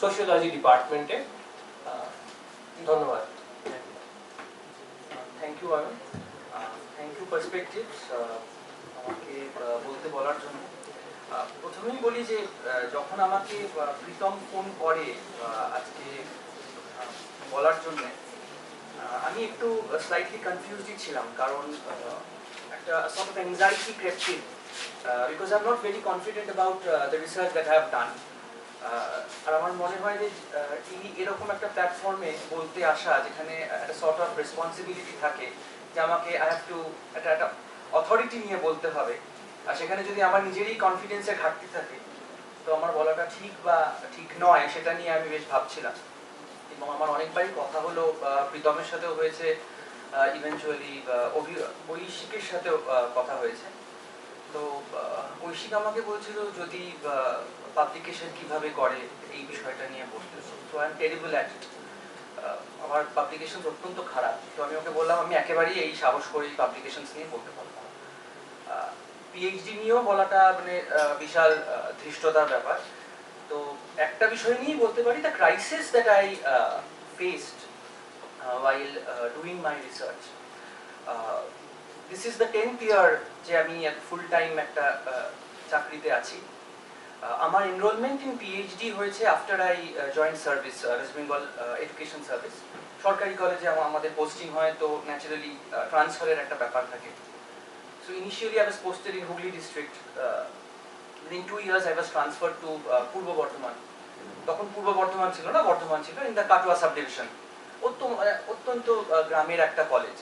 Sociology ডিপার্টমেন্টে। ধন্যবাদ। Thank you Ayan, thank you perspectives আমাকে বলতে বলার জন্য। প্রথমেই বলি যে যখন আমাকে প্রীতম ফোন করে আজকে বলার জন্য, আমি একটু স্লাইটলি কনফিউজডই ছিলাম, কারণ একটা sort of anxiety crept in because I am not very confident about the research that I have done. আর আমার মনে হয় যে এরকম একটা প্ল্যাটফর্মে বলতে আসা, যেখানে একটা সর্ট অফ রেসপন্সিবিলিটি থাকে যে আমাকে আই হ্যাভ টু একটা অথরিটি নিয়ে বলতে হবে, আর সেখানে যদি আমার নিজেরই কনফিডেন্সের ঘাটতি থাকে তো আমার বলাটা ঠিক বা ঠিক নয় সেটা নিয়ে আমি বেশ ভাবছিলাম। এবং আমার অনেকবারই কথা হলো, প্রীতমের সাথেও হয়েছে, ইভেনচুয়ালি ঐশিকের সাথেও কথা হয়েছে। তো ঐশিক আমাকে বলছিল যদি পাবলিকেশন কিভাবে করে এই বিষয়টা নিয়ে বলতেছে। তো I am terrible at it, আমার পাবলিকেশন অত্যন্ত খারাপ। তো আমি ওকে বললাম আমি একেবারেই এই সাহস করে পাবলিকেশনস নিয়ে বলতে পারবো না। পিএইচডি নিয়েও বলাটা মানে বিশাল ধৃষ্টতার ব্যাপার। তো একটা বিষয় নিয়েই বলতে পারি, the crisis that I faced while doing my research. This is the 10th year যে আমি ফুল টাইম একটা চাকরিতে আছি। আমার এনরোলমেন্ট ইন পিএইচডি হয়েছে after I join service, West Bengal education service. সরকারি কলেজে আমাদের পোস্টিং হয়, তো ন্যাচারালি ট্রান্সফারের একটা ব্যাপার থাকে। So initially I was posted in Hooghly district. Within 2 years I was transferred to Purbo Bardhaman. তখন পূর্ব বর্ধমান ছিল না, বর্ধমান ছিল, in the Katwa sub division. অত্যন্ত গ্রামের একটা কলেজ,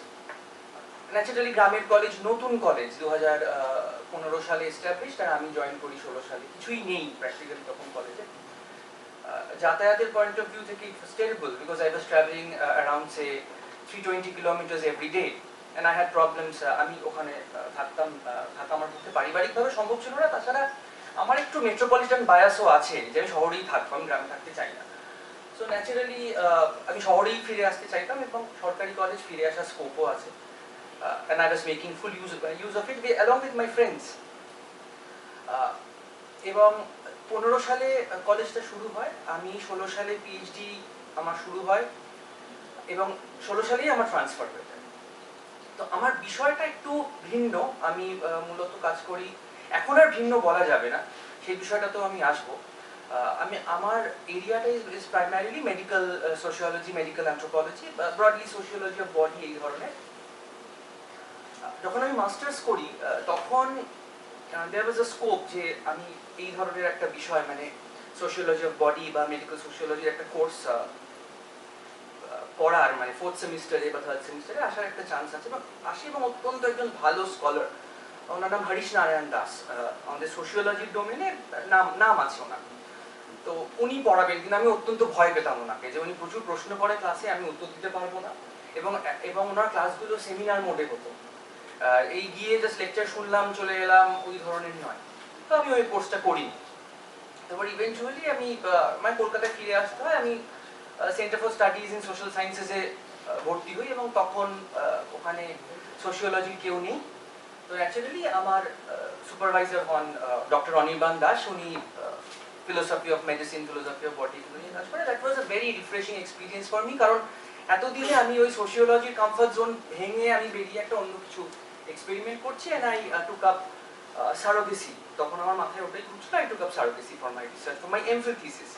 ন্যাচারালি গ্রামের কলেজ, নতুন কলেজ, 2015 সালে এস্টাবলিশড, আর আমি জয়েন করি 16 সালে। কিছুই নেই প্র্যাকটিক্যালি তখন কলেজে। যাতায়াতের পয়েন্ট অফ ভিউ থেকে it was terrible because I was travelling around say 320 kilometres every day and I had problems. আমি ওখানে থাকা আমার পক্ষে পারিবারিকভাবে সম্ভব ছিল না। তাছাড়া আমার একটু মেট্রোপলিটন বায়াসও আছে, যে আমি শহরেই থাকবো, আমি গ্রামে থাকতে চাই না। সো ন্যাচারালি আমি শহরেই ফিরে আসতে চাইতাম, এবং সরকারি কলেজ ফিরে আসার স্কোপও আছে। And I was making full use of it along with my friends. এবং 15 সালে কলেজটা শুরু হয়, আমি 16 সালে পিএইচডি আমার শুরু হয়, এবং 16 সালেই আমার ট্রান্সফার হয়ে যায়। তো আমার বিষয়টা একটু ভিন্ন, আমি মূলত কাজ করি, এখন আর ভিন্ন বলা যাবে না, সেই বিষয়টাতেও আমি আসবো। আমার এরিয়াটা is primarily medical sociology, medical anthropology, broadly sociology of body, এই ধরনের। যখন আমি মাস্টার্স করি তখন দেয়ার ওয়াজ আ স্কোপ যে আমি এই ধরনের একটা বিষয়, মানে সোশিওলজি অফ বডি বা মেডিকেল সোশিওলজির একটা কোর্স পড়ার, মানে 4th সেমিস্টারে বা 3rd সেমিস্টারে আসার একটা চান্স আছে, এবং আসি, এবং অত্যন্ত একজন ভালো স্কলার, ওনার নাম হরিশ নারায়ণ দাস, আমাদের সোশিওলজির ডোমেনে নাম আছে ওনার। তো উনি পড়াবেন, কিন্তু আমি অত্যন্ত ভয় পেতাম ওনাকে, যে উনি প্রচুর প্রশ্ন করে ক্লাসে, আমি উত্তর দিতে পারবো না, এবং ওনার ক্লাসগুলো সেমিনার মোডে হতো, এই গিয়ে জাস্ট লেকচার শুনলাম চলে এলাম, ওই ধরনের নয়। তো আমি ওই কোর্সটা করিনি। তারপর ইভেন্চুয়ালি আমি কলকাতায় ফিরে আসতে হয়, আমি centre for studies in social সায়েন্সেসে ভর্তি হই, এবং তখন ওখানে সোশিওলজির কেউ নেই। তো ন্যাচারালি আমার সুপারভাইজার হন ডক্টর অনির্বাণ দাস, উনি philosophy of medicine, philosophy of body নিয়ে কাজ করে। That was a very refreshing experience for me, কারণ এতদিনে আমি ওই সোশিওলজির কমফর্ট জোন ভেঙে আমি বেরিয়ে একটা অন্য কিছু এক্সপেরিমেন্ট করছি। And I took up surrogacy, তখন আমার মাথায় ওটাই ঘুরছিল, I took up surrogacy for my research, for my MPhil thesis.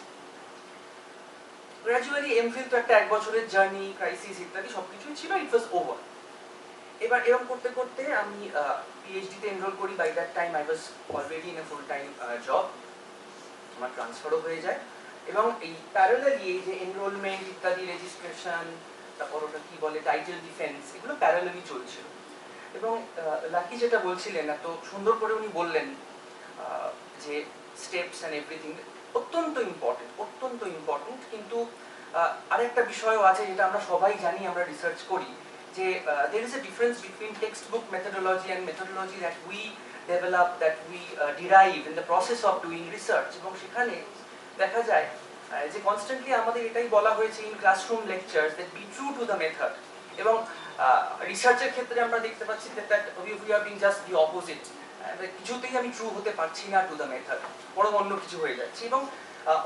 Gradually MPhil তো একটা 1 বছরের জার্নি, ক্রাইসিস ইত্যাদি সবকিছুই ছিল, ইট ওয়াজ ওভার। এবার এরকম করতে করতে আমি পিএইচডিতে এনরোল করি। By that time I was already in a full time job, আমার ট্রান্সফারও হয়ে যায়, এবং এই প্যারালালি এই যে এনরোলমেন্ট ইত্যাদি, রেজিস্ট্রেশন, তারপর ওটা কি বলে টাইটেল ডিফেন্স, এগুলো প্যারালালি চলছিল। এবং লাকি যেটা বলছিলেন, এত সুন্দর করে উনি বললেন যে স্টেপস অ্যান্ড এভরিথিং অত্যন্ত ইম্পর্টেন্ট, কিন্তু আরেকটা বিষয়ও আছে যেটা আমরা সবাই জানি, আমরা রিসার্চ করি, যে there is a difference between textbook methodology and methodology that we develop, that we derive in the process of doing research। এবং সেখানে দেখা যায় যে কনস্ট্যান্টলি আমাদের এটাই বলা হয়েছে in classroom lectures, that be true to the method, এবং রিসার্চের ক্ষেত্রে আমরা দেখতে পাচ্ছি that we are being just the opposite, কিছুতেই আমি ট্রু হতে পারছি না টু দ্য মেথড, বরং অন্য কিছু হয়ে যাচ্ছে। এবং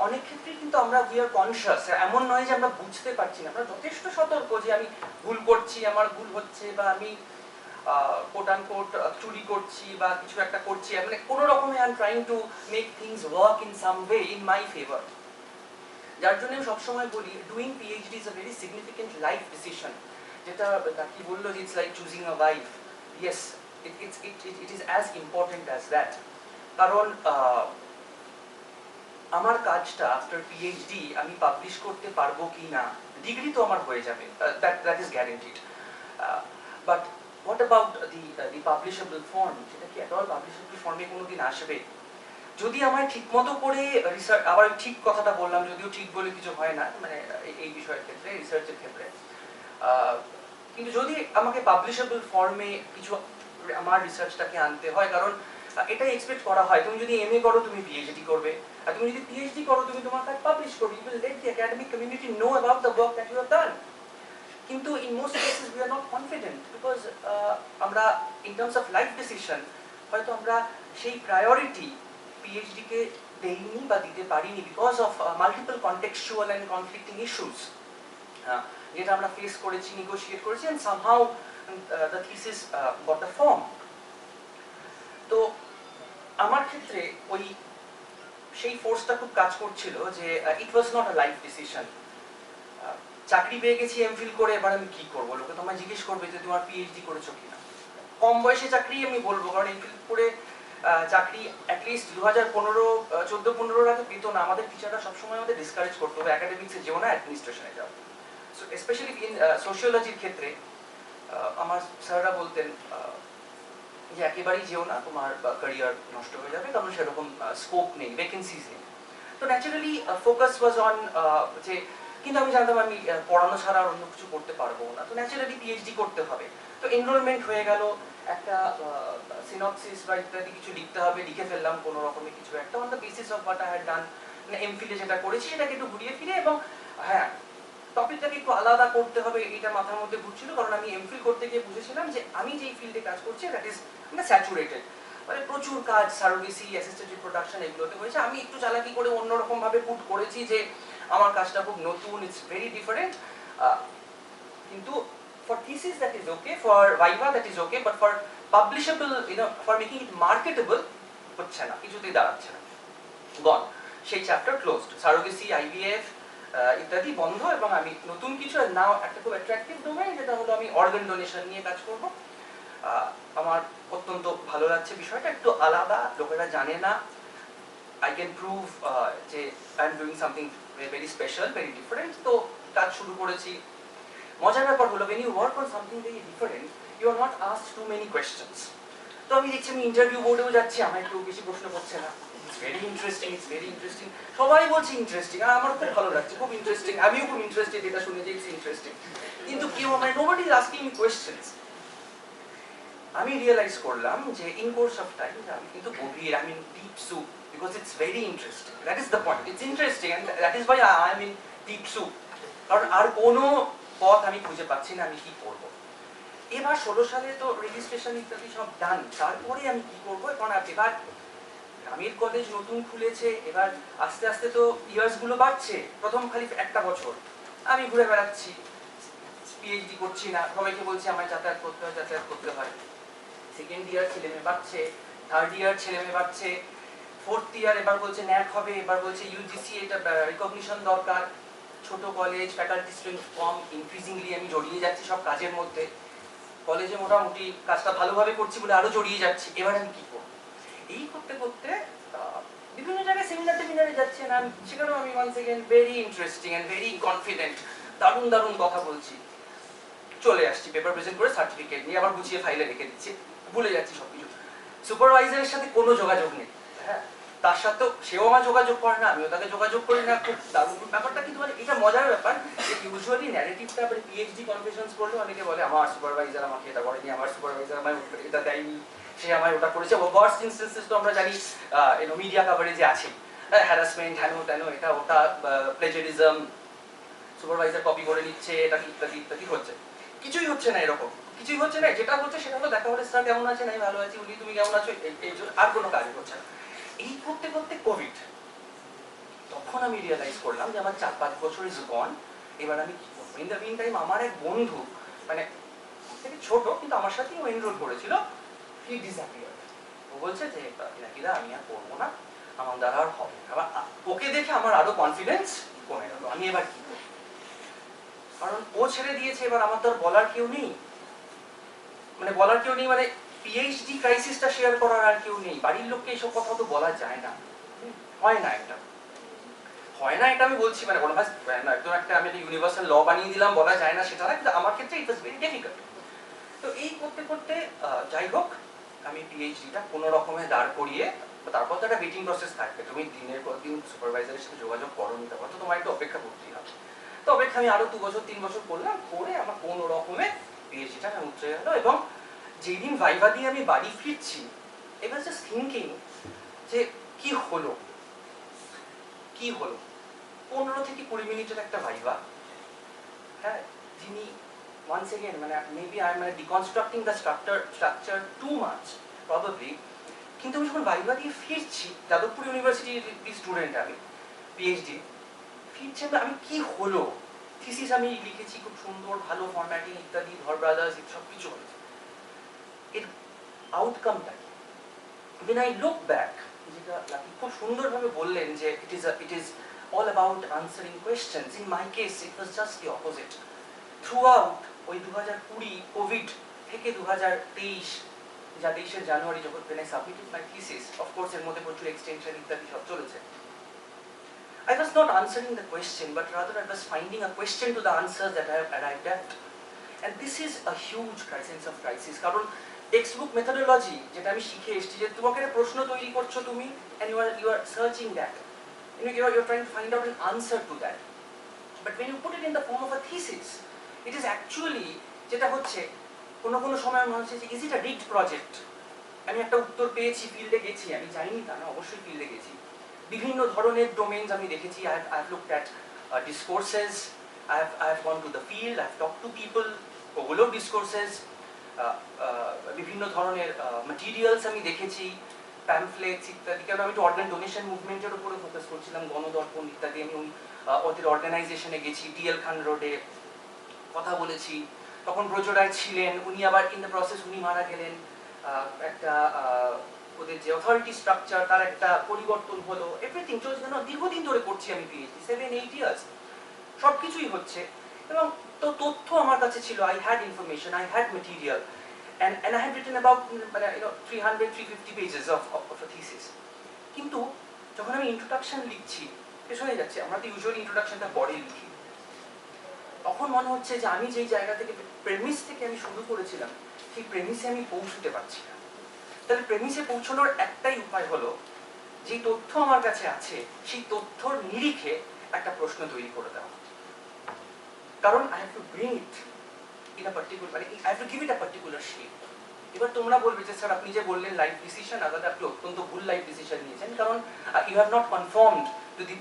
অনেক ক্ষেত্রেই কিন্তু আমরা উই আর কনসিয়াস, এমন নয় যে আমরা বুঝতে পারছি না, আমরা যথেষ্ট সতর্ক যে আমি ভুল করছি, আমার ভুল হচ্ছে, বা আমি কোট আন কোট চুরি করছি বা কিছু একটা করছি, মানে কোনো রকমে I am trying to make things work in some way in my favour. যার জন্য আমি সবসময় বলি doing PhD is a very significant life decision. যেটা কি বললো যে it's like choosing a wife, yes it is as important as that. কারণ আমার কাজটা আফটার পিএইচডি আমি পাবলিশ করতে পারবো কি না, ডিগ্রি তো আমার হয়ে যাবে, that is guaranteed, but what about the publishable form, সেটা কি এত পাবলিশেবল ফর্মে কোনোদিন আসবে? যদি আমার ঠিক মতো করে রিসার্চ, আবার ঠিক কথাটা বললাম, যদিও ঠিক বলে কিছু হয় না মানে এই বিষয়ের ক্ষেত্রে, রিসার্চের ক্ষেত্রে, কিন্তু যদি আমাকে পাবলিশেবল ফর্মে কিছু আমার রিসার্চটাকে আনতে হয়, কারণ এটাই এক্সপেক্ট করা হয়, তুমি যদি এমএ করো তুমি পিএইচডি করবে, আর তুমি যদি পিএইচডি করো তুমি তোমার কাজ পাবলিশ করবে, you will let the academic community know about the work that you have done. কিন্তু in most cases we are not confident, because আমরা in terms of life decision হয়তো আমরা সেই প্রায়োরিটি পিএইচডি কে দেইনি বা দিতে পারিনি because of multiple contextual and conflicting issues, যেটা আমরা ফেস করেছি, নেগোশিয়েট করেছি, and somehow the thesis got the form. তো আমার ক্ষেত্রে ওই সেই ফোর্সটা খুব কাজ করছিল যে it was not a life decision. চাকরি পেয়ে গেছি এমফিল করে, এবার আমি কি করবো? লোকে তোমায় জিজ্ঞেস করবে যে তোমার পিএইচডি করেছো কিনা। কম বয়সে চাকরি আমি বলবো, কারণ এমফিল করে চাকরি অ্যাটলিস্ট 2014-15 আগে পেতো না। আমাদের টিচাররা সবসময় আমাদের ডিসকারেজ করতো একাডেমিক্সে যেও না, অ্যাডমিনিস্ট্রেশনে যাও। সো স্পেশালি ইন সোশিওলজির ক্ষেত্রে আমার স্যাররা বলতেন যে একেবারেই যেও না, তোমার ক্যারিয়ার নষ্ট হয়ে যাবে, কারণ সেরকম স্কোপ নেই, ভ্যাকেন্সিজ নেই। তো ন্যাচারালি ফোকাস ওয়াজ অন যে, কিন্তু আমি জানতাম আমি পড়ানো ছাড়া আর অন্য কিছু করতে পারবো না, তো ন্যাচারালি পিএইচডি করতে হবে। তো এনরোলমেন্ট হয়ে গেল, একটা সিনপসিস বা ইত্যাদি কিছু লিখতে হবে, লিখে ফেললাম কোনো রকমে কিছু একটা, on the basis of what I had done, মানে এমফিলে যেটা করেছি সেটাকে একটু ঘুরিয়ে ফিরে, এবং হ্যাঁ টপিকটাকে একটু আলাদা করতে হবে এটা মাথার মধ্যে ঘুরছিল, কারণ আমি এমফিল করতে গিয়ে বুঝেছিলাম যে আমি যেই ফিল্ডে কাজ করছি দ্যাট ইজ মানে স্যাচুরেটেড, মানে প্রচুর কাজ সার্ভিসি, অ্যাসিস্টেন্ট রিপ্রোডাকশন এগুলোতে হয়েছে। আমি একটু চালাকি করে অন্যরকম ভাবে পুট করেছি যে আমার কাজটা খুব নতুন, ইটস ভেরি ডিফারেন্ট, কিন্তু for thesis that is okay, for viva that is okay, but for publishable, for making it marketable হচ্ছে না, কিছুতেই দাঁড়াচ্ছে না, গন। সেই চ্যাপ্টার ক্লোজড, সারোগেসি, আইভিএফ ইত্যাদি বন্ধ, এবং আমি নতুন কিছু নাও একটা খুব অ্যাট্রাকটিভ ডোমেইন, যেটা হলো আমি অর্গান ডোনেশন নিয়ে কাজ করব। আমার অত্যন্ত ভালো লাগছে বিষয়টা, একটু আলাদা, লোকেরা জানে না, আই ক্যান প্রুভ যে I am doing something very special, very different. তো কাজ শুরু করেছি। মজার ব্যাপার হলো when you work on something very different you are not asked too many questions। তো আমি দেখছি আমি ইন্টারভিউ বোর্ডেও যাচ্ছি, আমার একটু বেশি প্রশ্ন করছে না, it's very interesting, it's very interesting, সবাই বলছে ইন্টারেস্টিং, আর আমার খুব ভালো লাগছে, খুব ইন্টারেস্টিং, আমিও খুব ইন্টারেস্টেড এটা শুনে যে ইটস ইন্টারেস্টিং, কিন্তু কেউ আমার nobody is asking me questions. আমি রিয়েলাইজ করলাম যে ইন কোর্স অফ টাইম আমি কিন্তু গভীর, I mean deep soup, because it's very interesting, that is the point, it's interesting and that is why I am in deep soup, কারণ আর কোনো পথ আমি খুঁজে পাচ্ছি না আমি কি করবো। এবার 16 সালে তো রেজিস্ট্রেশন ইত্যাদি সব ডান, তারপরে আমি কি করবো, এখন এবার গ্রামের কলেজ নতুন খুলেছে, এবার আস্তে আস্তে তো ইয়ার্স গুলো বাড়ছে, প্রথম খালি একটা বছর আমি ঘুরে বেড়াচ্ছি, পিএইচডি করছি না, সবাইকে বলছি আমার যাতায়াত করতে হয়, যাতায়াত করতে হয়। সেকেন্ড ইয়ার ছেলে মেয়ে বাড়ছে, থার্ড ইয়ার ছেলে মেয়ে বাড়ছে, ফোর্থ ইয়ার এবার বলছে ন্যাক হবে, এবার বলছে ইউজিসি এটা রিকগনিশন দরকার, ছোট কলেজ, ফ্যাকাল্টি স্ট্রেংথ কম, ইনক্রিজিংলি আমি জড়িয়ে যাচ্ছি সব কাজের মধ্যে, কলেজে মোটামুটি কাজটা ভালোভাবে করছি বলে আরো জড়িয়ে যাচ্ছি, এবার আমি কি করবো? এই করতে করতে বিভিন্ন জায়গায় সেমিনার টেমিনারে যাচ্ছি না, সেখানেও আমি once again very interesting and very confident, দারুণ দারুণ কথা বলছি, চলে আসছি পেপার প্রেজেন্ট করে সার্টিফিকেট নিয়ে আবার গুছিয়ে ফাইলে রেখে দিচ্ছি, ভুলে যাচ্ছি সবকিছু। সুপারভাইজারের সাথে কোনো যোগাযোগ নেই, হ্যাঁ, তার সাথেও সেও আমার যোগাযোগ করে না, আমিও তাকে যোগাযোগ করি না, খুব দারুণ ব্যাপারটা। কিন্তু মানে এটা মজার ব্যাপার যে ইউজুয়ালি ন্যারেটিভটা মানে পিএইচডি কনফেশনস করলে অনেকে বলে আমার সুপারভাইজার আমাকে এটা করেনি, আমার সুপারভাইজার আমায় এটা দেয়নি, সে আমায় ওটা করেছে। ওয়ার্স্ট ইনস্টেন্সেস তো আমরা জানি মিডিয়া কভারেজে আছে, হ্যারাসমেন্ট, হ্যানো ত্যানো, এটা ওটা, প্লেজারিজম, সুপারভাইজার কপি করে নিচ্ছে, এটা ইত্যাদি ইত্যাদি হচ্ছে। কিছুই হচ্ছে না, এরকম কিছুই হচ্ছে না, যেটা হচ্ছে সেটা হলো দেখা হলে স্যার কেমন আছে, নাই ভালো আছি, উনি তুমি কেমন আছো, এই আর কোনো কাজ হচ্ছে না। এই করতে করতে কোভিড, তখন আমি রিয়েলাইজ করলাম যে আমার 4-5 বছর ইজ গন, এবার আমি কি করবো। ইন দ্য মিন টাইম আমার এক বন্ধু, মানে থেকে ছোট কিন্তু আমার সাথেই ও এনরোল করেছিল, হি ডিসঅ্যাপিয়ার্ড। ও বলছে যে নাকিদা আমি আর করবো না, আমার দ্বারা আর হবে না। আবার ওকে দেখে আমার আরো কনফিডেন্স কমে গেল, আমি এবার কি করবো, কারণ ও ছেড়ে দিয়েছে, এবার আমার তো আর বলার কেউ নেই। মানে বলার কেউ নেই মানে পিএইচডি ক্রাইসিসটা শেয়ার করার আর কেউ নেই। বাড়ির লোককে এইসব কথা তো বলা যায় না, হয় না এটা, হয় না এটা আমি বলছি, মানে কোনো একদম একটা আমি একটা ইউনিভার্সাল ল বানিয়ে দিলাম বলা যায় না সেটা না, কিন্তু আমার ক্ষেত্রে ইট ওয়াজ ভেরি ডিফিকাল্ট। তো এই করতে করতে যাই হোক আমি পিএইচডিটা কোনো রকমে দাঁড় করিয়ে, তারপর তো একটা ওয়েটিং প্রসেস থাকবে, তুমি দিনের পর দিন সুপারভাইজারের সাথে যোগাযোগ করো নি, তারপর তো তোমার একটু অপেক্ষা করতেই হবে। তো অপেক্ষা আমি আরো 2 বছর 3 বছর করলাম, করে আমার কোনো রকমে পিএইচডিটা উঠে গেল। এবং যেদিন ভাইভা দিয়ে আমি বাড়ি ফিরছি, এবার জাস্ট থিঙ্কিং যে কি হলো, কি হলো 15 থেকে 20 মিনিটের একটা ভাইভা, হ্যাঁ, যিনি once again মানে maybe I am deconstructing the structure too much probably, কিন্তু আমি যখন ভাইভা দিয়ে ফিরছি, যাদবপুর ইউনিভার্সিটির স্টুডেন্ট আমি, পিএইচডি ফিরছি, আমি কি হলো, থিসিস আমি লিখেছি খুব সুন্দর ভালো ফরম্যাটিং ইত্যাদি, ধর ব্রাদার্স সব কিছু হয়েছে, এর আউটকামটা কি। when I look back, যেটা লাকি খুব সুন্দরভাবে বললেন যে it is all about answering questions. In my case it was just the opposite. Throughout ওই 2020 কোভিড থেকে 2023 যা 23 জানুয়ারি যখন when I submitted my thesis, of course এর মধ্যে প্রচুর এক্সটেনশন ইত্যাদি সব চলেছে, I was not answering the question, but rather I was finding a question to the answers that I have arrived at. And this is a huge sense of crisis, কারণ textbook methodology যেটা আমি শিখে এসেছি, যে তোমাকে একটা প্রশ্ন তৈরি করছো তুমি, and you are searching that, you are trying to find out an answer to that, but when you put it in the form of a thesis, it is actually যেটা হচ্ছে কোনো সময় মনে হচ্ছে যে is it a rigged project, আমি একটা উত্তর পেয়েছি, ফিল্ডে গেছি, আমি জানিনি তা না, অবশ্যই ফিল্ডে গেছি, বিভিন্ন ধরনের ডোমেইনস আমি দেখেছি, I have looked at discourses, I have gone to the field, I have talked to people, ওগুলো ডিসকোর্সেস, বিভিন্ন ধরনের ম্যাটেরিয়ালস আমি দেখেছি, প্যামফ্লেটস ইত্যাদি, কারণ আমি একটু অর্গান ডোনেশন মুভমেন্টের উপরে ফোকাস করছিলাম, গণদর্পণ ইত্যাদি, আমি ওদের অর্গানাইজেশনে গেছি, টিএল খান রোডে কথা বলেছি, তখন ব্রজরায় ছিলেন, উনি আবার ইন দ্য প্রসেস উনি মারা গেলেন, একটা ওদের যে অথরিটি স্ট্রাকচার তার একটা পরিবর্তন হলো, এভরিথিং চলছে, কেন দীর্ঘদিন ধরে করছি আমি পিএইচডি, 7-8 ইয়ার্স, সব কিছুই হচ্ছে, এবং তো তথ্য আমার কাছে ছিল, I had information, I had material, and I had written about 300-350 pages of a thesis. কিন্তু যখন আমি ইন্ট্রোডাকশন লিখছি, পেছনে যাচ্ছি, আমরা তো ইউজুয়ালি ইন্ট্রোডাকশনটা পরে লিখি, তখন মনে হচ্ছে যে আমি যেই জায়গা থেকে প্রেমিস থেকে আমি শুরু করেছিলাম, সেই প্রেমিসে আমি পৌঁছতে পারছি না। তাহলে প্রেমিসে পৌঁছানোর একটাই উপায় হলো, যে তথ্য আমার কাছে আছে সেই তথ্যর নিরিখে একটা প্রশ্ন তৈরি করে দেওয়া, কারণ I have to bring it in a particular, মানে I have to give it a particular shape. এবার তোমরা বলবে যে স্যার আপনি যে বললেন লাইফ ডিসিশন, আলাদা আপনি অত্যন্ত ভুল লাইফ ডিসিশন নিয়েছেন, কারণ you have not conformed to the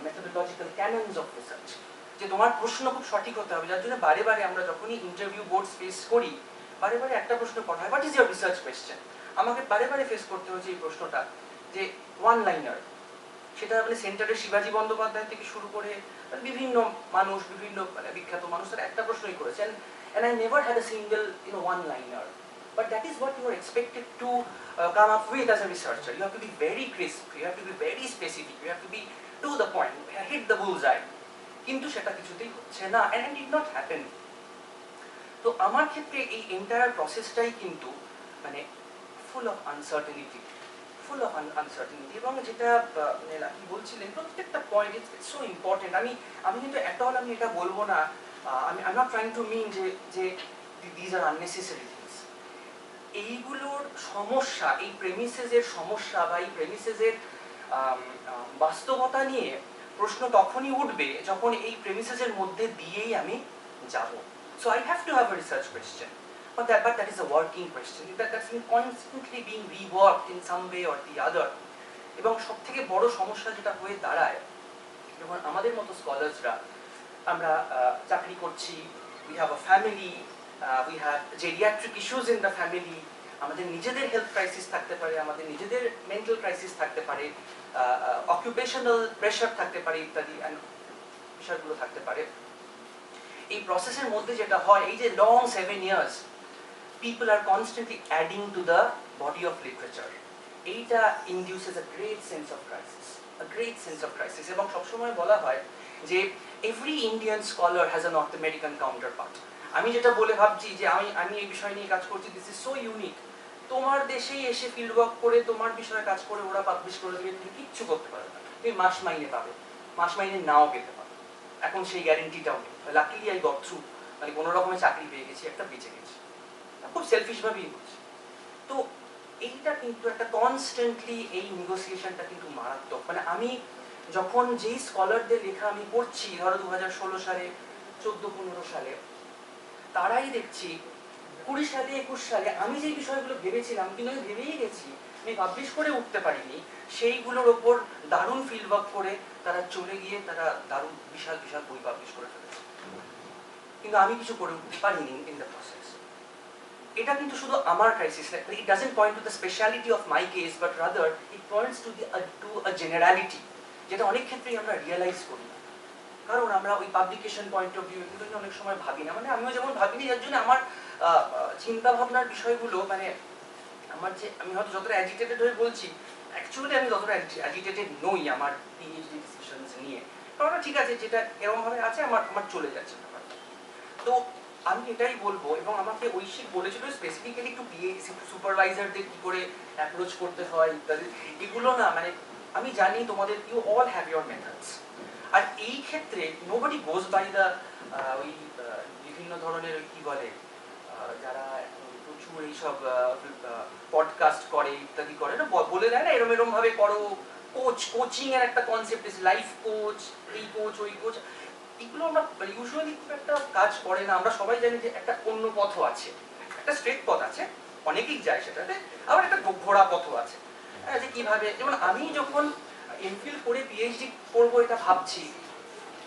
methodological canons of research, যে তোমার প্রশ্ন খুব সঠিক হতে হবে, যার জন্য বারে বারে আমরা যখনই ইন্টারভিউ বোর্ড ফেস করি, বারে বারে একটা প্রশ্ন করা হয়, what is your research question. আমাকে বারে বারে ফেস করতে হয়েছে এই প্রশ্নটা, যে ওয়ান লাইনার, সেটা মানে সেন্টারের শিবাজী বন্দ্যোপাধ্যায় থেকে শুরু করে বিভিন্ন মানুষ, বিভিন্ন বিখ্যাত মানুষ তারা একটা প্রশ্নই করেছেন, and I never had a single one liner, but that is what you are expected to come up with as a researcher. You have to be very crisp, you have to be very specific, you have to be to the point, hit the bullseye, কিন্তু সেটা কিছুতেই হচ্ছে না, and it did not happen. তো আমার ক্ষেত্রে এই entire প্রসেসটাই কিন্তু মানে ফুল অফ আনসার্টেনিটি, এবং যেটা কি বলছিলেন প্রত্যেকটা পয়েন্ট ইটস সো ইম্পর্টেন্ট। আমি কিন্তু আমি এটা বলবো না, আমি I am not trying to mean যে দিজ আর আননেসেসারি থিংস। এইগুলোর সমস্যা, এই প্রেমিসেসের সমস্যা বা এই প্রেমিসেসের বাস্তবতা নিয়ে প্রশ্ন তখনই উঠবে যখন এই প্রেমিসেসের মধ্যে দিয়েই আমি যাব। So I have to have a research question, but that is a working question that's been constantly being reworked in some way or the other. এবং সবথেকে বড় সমস্যা যেটা হয়ে দাঁড়ায় যখন আমাদের মতো স্কলার্সরা আমরা চাকরি করছি, we have a family, we have geriatric issues in the family, আমাদের নিজেদের হেলথ ক্রাইসিস থাকতে পারে, আমাদের নিজেদের মেন্টাল ক্রাইসিস থাকতে পারে, অকুপেশনাল প্রেশার থাকতে পারে, ইত্যাদি বিষয়গুলো থাকতে পারে। এই প্রসেসের মধ্যে যেটা হয়, এই যে long 7 years people are constantly adding to the body of literature, এইটা induces a great sense of crisis, এবং সবসময় বলা হয় যে every Indian scholar has a North American counterpart। আমি যেটা বলে ভাবছি যে আমি এই বিষয় নিয়ে কাজ করছি, দিস ইজ সো ইউনিক, তোমার দেশেই এসে ফিল্ড ওয়ার্ক করে তোমার বিষয়ে কাজ করে ওরা পাবলিশ করে দেবে, তুমি কিচ্ছু করতে পারবে না, তুমি মাস মাইনে পাবে, মাস মাইনে নাও পেতে পারো, এখন সেই গ্যারেন্টিটাও নেই। লাকিলি আই গট থ্রু, মানে কোনো রকমের চাকরি পেয়ে গেছি, একটা বেঁচে গেছি, খুব সেলফিশ ভাবেই বলছি। তো এইটা কিন্তু একটা কনস্ট্যান্টলি এই নেগোসিয়েশনটা কিন্তু মারাত্মক। মানে আমি যখন যেই স্কলারদের লেখা আমি পড়ছি, ধরো 2016 সালে, 14-15 সালে, তারাই দেখছি 20 সালে 21 সালে আমি যে বিষয়গুলো ভেবেছিলাম কিন্তু আমি ভেবেই গেছি, আমি পাবলিশ করে উঠতে পারিনি, সেইগুলোর ওপর দারুণ ফিল্ড ওয়ার্ক করে তারা চলে গিয়ে তারা দারুণ বিশাল বিশাল বই পাবলিশ করে ফেলেছে, কিন্তু আমি কিছু করে উঠতে পারিনি ইন দ্য প্রসেস। এটা কিন্তু শুধু আমার ক্রাইসিস না, it doesn't point to the speciality of my case, but rather it points to a generality, যেটা অনেক ক্ষেত্রেই আমরা রিয়েলাইজ করি না, কারণ আমরা ওই পাবলিকেশন পয়েন্ট অফ ভিউ এগুলো অনেক সময় ভাবি না। মানে আমিও যেমন ভাবিনি, যার জন্য আমার চিন্তা ভাবনার বিষয়গুলো, মানে আমার যে আমি হয়তো যতটা অ্যাজিটেটেড হয়ে বলছি, অ্যাকচুয়ালি আমি যতটা অ্যাজিটেটেড নই আমার পিএইচডি ডিসিশনস নিয়ে, কারণ ঠিক আছে যেটা এরকমভাবে আছে আমার চলে যাচ্ছে ব্যাপারটা। তো আমি এটাই বলবো, এবং আমাকে ঐশিক বলেছিল স্পেসিফিক্যালি একটু পিএইচডি সুপারভাইজারদের কি করে অ্যাপ্রোচ করতে হয় ইত্যাদি, এগুলো না, মানে আমি জানি তোমাদের you all have your methods, আর এই ক্ষেত্রে নোবডি গোজ বাই দ্য ওই বিভিন্ন ধরনের কি বলে যারা প্রচুর এইসব পডকাস্ট করে ইত্যাদি করে না, বলে দেয় না এরম এরম ভাবে করো, কোচিং এর একটা কনসেপ্ট আছে, লাইফ কোচ, এই কোচ ওই কোচ, এগুলো আমরা ইউজুয়ালি খুব একটা কাজ করে না। আমরা সবাই জানি যে একটা অন্য পথও আছে, একটা স্ট্রেট পথ আছে, অনেকেই যায় সেটাতে, আবার একটা ঘোড়া পথও আছে, যে কিভাবে, যেমন আমি যখন এমফিল করে পিএইচডি করবো এটা ভাবছি,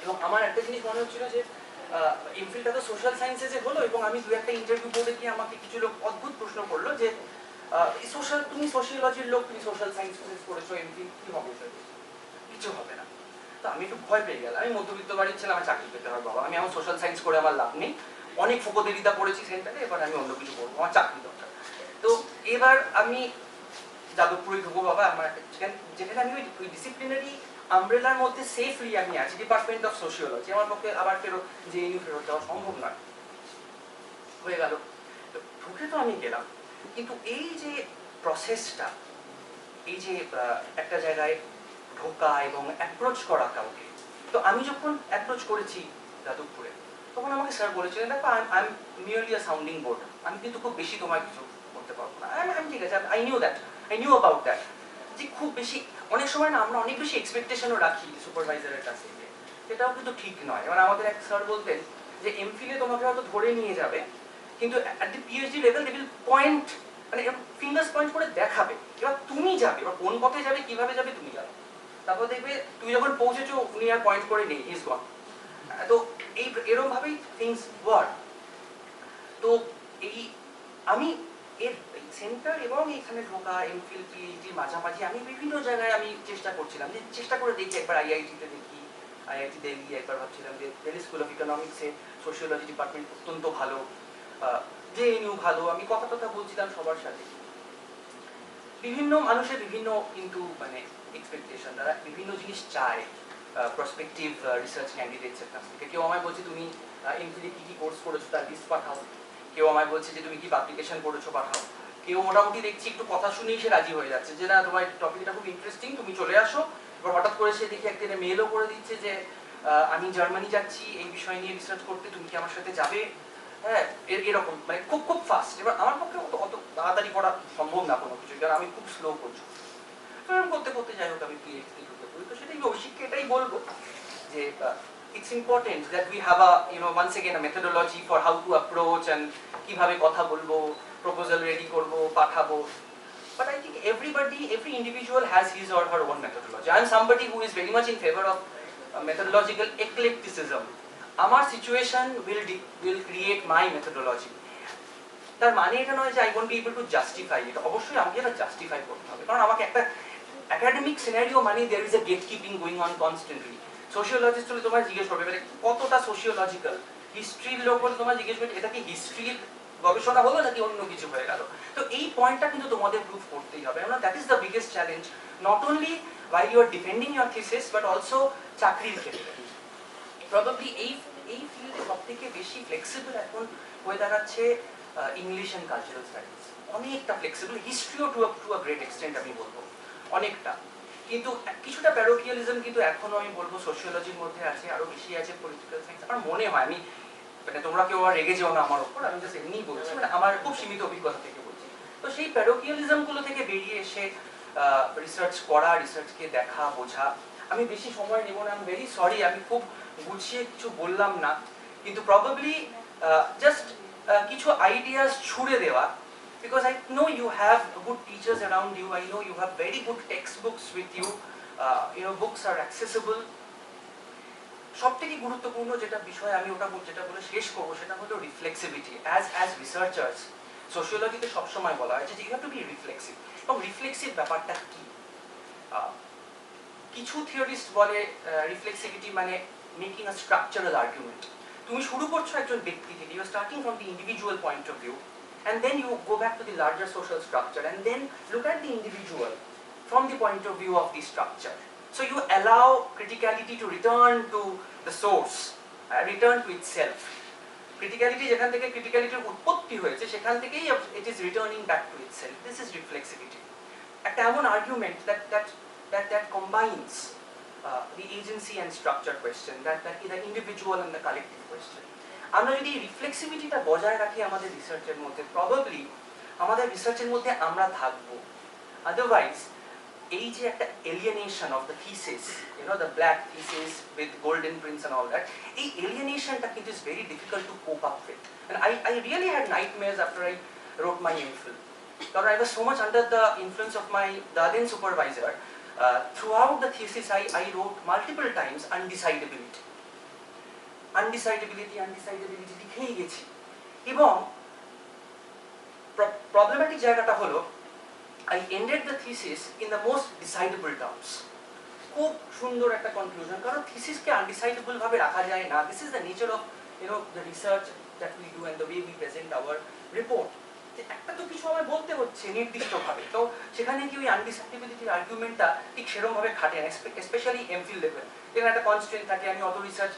এবং আমার একটা জিনিস মনে হচ্ছিল যে এমফিলটা তো সোশ্যাল সায়েন্সেসে হলো, এবং আমি দু একটা ইন্টারভিউ বোর্ডে গিয়ে আমাকে কিছু লোক অদ্ভুত প্রশ্ন করলো যে তুমি সোশিওলজির লোক, তুমি সোশ্যাল সায়েন্স করেছো, এমফিল কি হবে, কিছু হবে না। তো আমি একটু ভয় পেয়ে গেলাম, আমি মধ্যবিত্ত বাড়ির ছেলে, আমার চাকরি পেতে হবে বাবা, আমি আমার সোশ্যাল সায়েন্স করে আমার লাভ নেই, অনেক ফোকোদেরিতা পড়েছি সেন্টারে, এবার আমি অন্য কিছু করবো, আমার চাকরি দরকার। তো এবার আমি যাদবপুরে ঢুকবো বাবা, আমার যেখানে আমি ওই ডিসিপ্লিনারি আমব্রেলার মধ্যে সেফলি আমি আছি, ডিপার্টমেন্ট অফ সোশিওলজি, আমার পক্ষে আবার ফেরত জেএনইউ ফেরত যাওয়া সম্ভব নয়, হয়ে গেল। তো ঢুকে তো আমি গেলাম, কিন্তু এই যে প্রসেসটা, এই যে একটা জায়গায় ঢোকা এবং অ্যাপ্রোচ করা কাউকে, তো আমি যখন অ্যাপ্রোচ করেছি যাদবপুরে, তখন আমাকে স্যার বলেছিলেন দেখো I am merely a sounding board, আমি কিন্তু খুব বেশি তোমায় কিছু করতে পারবো না। আমি ঠিক আছে, আই নিউ অ্যাবাউট দ্যাট, যে খুব বেশি অনেক সময় না আমরা অনেক বেশি এক্সপেকটেশনও রাখি সুপারভাইজারের কাছে, সেটাও কিন্তু ঠিক নয়। এবার আমাদের এক স্যার বলতেন যে এমফিলে তোমাকে হয়তো ধরে নিয়ে যাবে, কিন্তু at the PhD level they will point, মানে ফিঙ্গার্স পয়েন্ট করে দেখাবে, এবার তুমি যাবে, এবার কোন পথে যাবে কিভাবে যাবে তুমি যাবে, তারপর দেখবে তুমি যখন পৌঁছেছো উনি আর পয়েন্ট করে নেই, ইজ গন। তো এই এরকম ভাবেই থিংস ওয়ার্ক। তো এই আমি এর সেন্টার এবং এখানে ঢোকা এমফিল পিএইচডির মাঝামাঝি আমি বিভিন্ন জায়গায় আমি চেষ্টা করছিলাম, যে চেষ্টা করে দেখি, একবার আইআইটিতে দেখি, আইআইটি দিল্লি, একবার ভাবছিলাম যে দিল্লি স্কুল অফ ইকোনমিক্সে সোশিওলজি ডিপার্টমেন্ট অত্যন্ত ভালো, জেএনইউ ভালো, আমি কথা বলছিলাম সবার সাথে। বিভিন্ন মানুষের বিভিন্ন কিন্তু মানে এক্সপেকটেশন, তারা বিভিন্ন জিনিস চায় প্রসপেক্টিভ রিসার্চ ক্যান্ডিডেটসের কাছ থেকে। কেউ আমায় বলছে তুমি এমফিলে কি কি কোর্স করেছো তার লিস্ট পাঠাও, কেউ আমায় বলছে যে তুমি কি পাবলিকেশন করেছো পাঠাও, কেউ মোটামুটি দেখছি একটু কথা শুনেই সে রাজি হয়ে যাচ্ছে যে না তোমার টপিকটা খুব ইন্টারেস্টিং, তুমি চলে আসো। এবার হঠাৎ করে সে দেখি একদিনে মেলও করে দিচ্ছে যে আমি জার্মানি যাচ্ছি এই বিষয় নিয়ে রিসার্চ করতে, তুমি কি আমার সাথে যাবে, হ্যাঁ এরকম, মানে খুব খুব ফাস্ট। এবার আমার পক্ষে অত তাড়াতাড়ি করা সম্ভব না কোনো কিছু, কারণ আমি খুব স্লো করছি। তো এরকম করতে করতে যাই হোক আমি পিএইচডি ঢুকে পড়ি। তো সেটাই ঐশিককে এটাই বলবো যে it's important that we have a once again a methodology for how to approach and কিভাবে কথা বলবো, প্রপোজাল রেডি করব, পাঠাবো। But I think every individual has his or her own methodology. I am somebody who is very much in favor of methodological eclecticism. Our situation will create my methodology. তার মানে এটা নয় যে I want be able to justify এটা, অবশ্যই আমাকে এটা justify করতে হবে, কারণ আমাকে একটা একাডেমিক সিনারিও মানে there is a gate keeping going on constantly. Sociologist হলে তোমার জিজ্ঞেস করবে মানে কতটা সোশিওলজিক্যাল, হিস্ট্রির লোক হলে তোমার জিজ্ঞেস করবে এটা কি হিস্ট্রির গবেষণা হলো নাকি অন্য কিছু হয়ে গেল। তো এই পয়েন্টটা কিন্তু তোমাদের প্রুভ করতেই হবে, that is the biggest challenge, not only while you are defending your thesis but also চাকরির ক্ষেত্রে। প্রবাবলি এই ফিল্ডে সবথেকে বেশি ফ্লেক্সিবল এখন হয়ে দাঁড়াচ্ছে ইংলিশ অ্যান্ড কালচারাল স্টাডিজ, অনেকটা ফ্লেক্সিবল, হিস্ট্রিও টু আ গ্রেট এক্সটেন্ট আমি বলবো অনেকটা, কিন্তু কিছুটা প্যারোকিয়ালিজম কিন্তু এখনো আমি বলবো সোশিওলজির মধ্যে আছে, আরো বেশি আছে পলিটিক্যাল সায়েন্স। আমার মনে হয়, আমি মানে তোমরা কেউ আর রেগে যেও না আমার উপর, আমি জাস্ট এমনিই বলছি, মানে আমার খুব সীমিত অভিজ্ঞতা থেকে বলছি। তো সেই প্যারোকিয়ালিজম গুলো থেকে বেরিয়ে এসে রিসার্চ করা, রিসার্চকে দেখা বোঝা, আমি বেশি সময় নেব না, আমি ভেরি সরি আমি খুব গুছিয়ে কিছু বললাম না, কিন্তু প্রবাবলি জাস্ট কিছু আইডিয়াস ছুড়ে দেওয়া, because I know you have good teachers around you, I know you have very good textbooks with you, books are accessible. সবথেকে গুরুত্বপূর্ণ যেটা বিষয় আমি যেটা বলে শেষ করবো সেটা হলো রিফ্লেক্সিভিটি। অ্যাজ রিসার্চার্স সোশিওলজিতে সবসময় বলা হয় যে you have to be reflexive, এবং রিফ্লেক্সিভ ব্যাপারটা কি? কিছু থিওরিস্ট বলে রিফ্লেক্সিভিটি মানে মেকিং আ স্ট্রাকচারাল আর্গুমেন্ট। তুমি শুরু করছো একজন ব্যক্তি থেকে, you are starting from the individual point of view, and then you go back to the larger social structure and then look at the individual from the point of view of the structure. So you allow criticality to return to the source, return to itself. Criticality যেখান থেকে criticalityর উৎপত্তি হয়েছে সেখান থেকেই it is returning back to itself. This is reflexivity. একটা এমন argument that combines the agency and structure question, that is the individual and the collective question. আমরা যদি রিফ্লেক্সিভিটিটা বজায় রাখি আমাদের রিসার্চের মধ্যে, প্রবাবলি আমাদের রিসার্চের মধ্যে আমরা থাকবো। আদারওয়াইজ এই যে একটা alienation of the thesis, the black thesis with golden prints and all that, এই এলিয়েনেশনটা কিন্তু is very difficult to cope up with, and I really had nightmares after I wrote my MPhil, because I was so much under the influence of the then supervisor. Throughout the thesis I wrote multiple times undecidability লিখেই গেছি, এবং problematic জায়গাটা হলো I ended the thesis in the most decidable terms. খুব সুন্দর একটা conclusion, কারণ থিসিসকে আনডিসাইডেবল ভাবে রাখা যায় না। This is the nature of the research that we do and the way we present our report. একটা তো কিছু আমায় বলতে হচ্ছে নির্দিষ্টভাবে, তো সেখানে কি ওই আনডিসাইডেবিলিটির আর্গুমেন্টটা ঠিক সেরকম ভাবে খাটে না, স্পেশালি এমফিল লেভেল, যেখানে একটা কনস্ট্রেন্ট থাকে, আমি অত রিসার্চ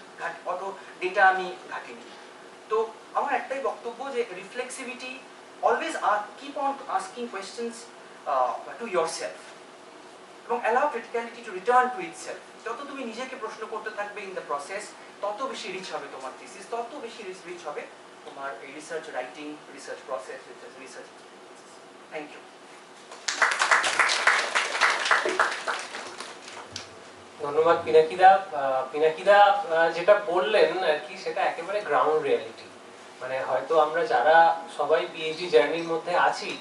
অত ডেটা আমি ঘাটিনি। তো আমার একটাই বক্তব্য যে reflexivity, always keep on asking questions to yourself এবং allow criticality to return to itself. যত তুমি নিজেকে প্রশ্ন করতে থাকবে ইন দ্য প্রসেস, তত বেশি রিচ হবে তোমার থিসিস, তত বেশি রিচ হবে তোমার এই research writing, research process, research experience. Thank you. ধন্যবাদ পিনাকিদা। পিনাকিদা যেটা বললেন আর কি, সেটা একেবারে গ্রাউন্ড রিয়ালিটি। মানে হয়তো আমরা যারা সবাই পিএইচডি জার্নির মধ্যে আছি